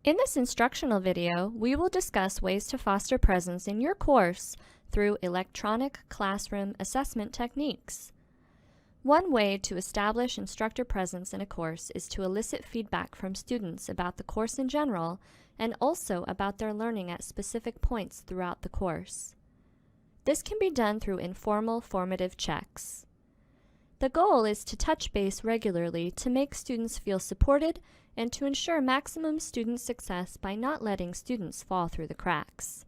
In this instructional video, we will discuss ways to foster presence in your course through electronic classroom assessment techniques. One way to establish instructor presence in a course is to elicit feedback from students about the course in general and also about their learning at specific points throughout the course. This can be done through informal formative checks. The goal is to touch base regularly to make students feel supported and to ensure maximum student success by not letting students fall through the cracks.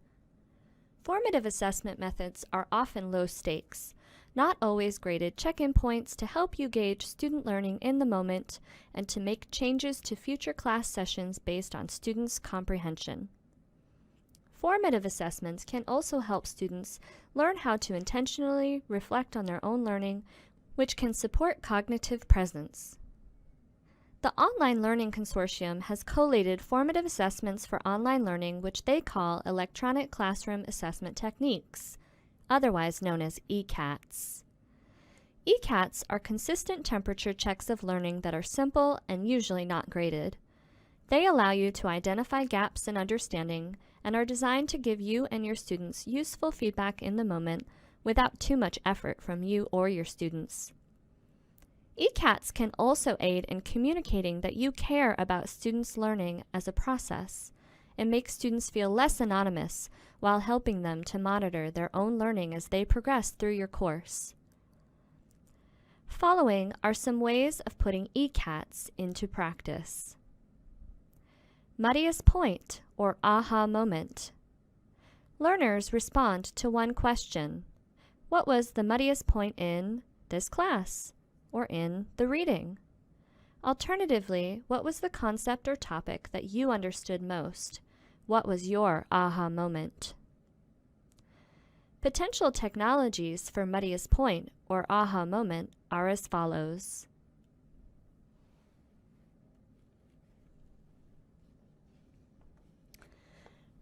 Formative assessment methods are often low stakes, not always graded check-in points to help you gauge student learning in the moment and to make changes to future class sessions based on students' comprehension. Formative assessments can also help students learn how to intentionally reflect on their own learning, which can support cognitive presence. The Online Learning Consortium has collated formative assessments for online learning, which they call Electronic Classroom Assessment Techniques, otherwise known as ECATs. ECATs are consistent temperature checks of learning that are simple and usually not graded. They allow you to identify gaps in understanding and are designed to give you and your students useful feedback in the moment without too much effort from you or your students. ECATs can also aid in communicating that you care about students' learning as a process and make students feel less anonymous while helping them to monitor their own learning as they progress through your course. Following are some ways of putting ECATs into practice. Muddiest point or aha moment. Learners respond to one question. What was the muddiest point in this class? Or in the reading? Alternatively, what was the concept or topic that you understood most? What was your aha moment? Potential technologies for muddiest point or aha moment are as follows.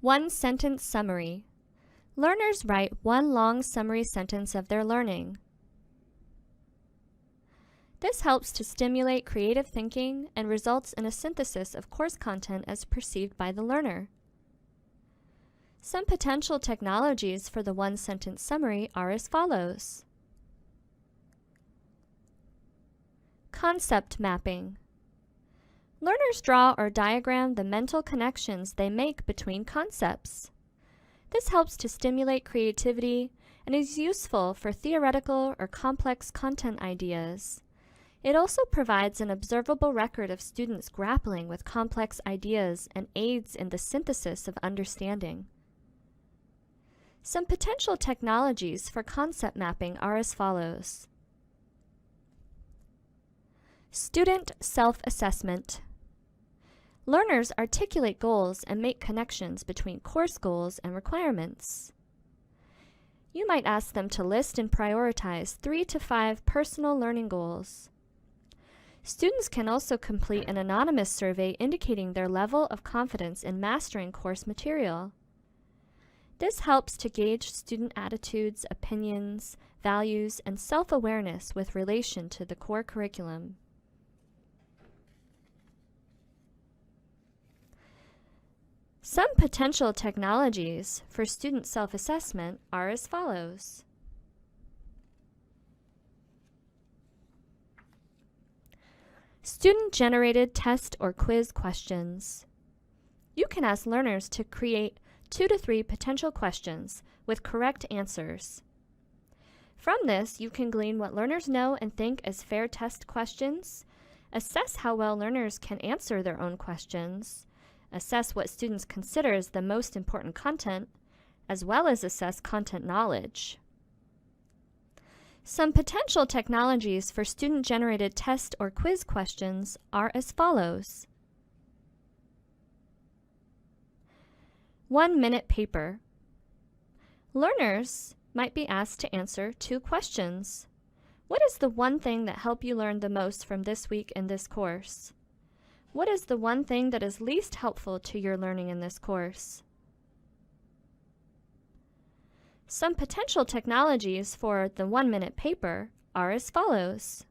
One-sentence summary. Learners write one long summary sentence of their learning. This helps to stimulate creative thinking and results in a synthesis of course content as perceived by the learner. Some potential technologies for the one-sentence summary are as follows. Concept mapping. Learners draw or diagram the mental connections they make between concepts. This helps to stimulate creativity and is useful for theoretical or complex content ideas. It also provides an observable record of students grappling with complex ideas and aids in the synthesis of understanding. Some potential technologies for concept mapping are as follows. Student self-assessment. Learners articulate goals and make connections between course goals and requirements. You might ask them to list and prioritize 3 to 5 personal learning goals. Students can also complete an anonymous survey indicating their level of confidence in mastering course material. This helps to gauge student attitudes, opinions, values, and self-awareness with relation to the core curriculum. Some potential technologies for student self-assessment are as follows. Student-generated test or quiz questions. You can ask learners to create 2 to 3 potential questions with correct answers. From this, you can glean what learners know and think as fair test questions, assess how well learners can answer their own questions, assess what students consider as the most important content, as well as assess content knowledge. Some potential technologies for student-generated test or quiz questions are as follows. 1-minute paper. Learners might be asked to answer 2 questions. What is the one thing that helped you learn the most from this week in this course? What is the one thing that is least helpful to your learning in this course? Some potential technologies for the 1-minute paper are as follows.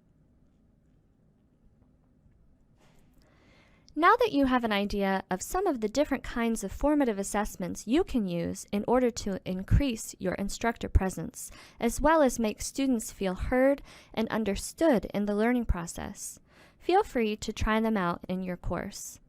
Now that you have an idea of some of the different kinds of formative assessments you can use in order to increase your instructor presence, as well as make students feel heard and understood in the learning process, feel free to try them out in your course.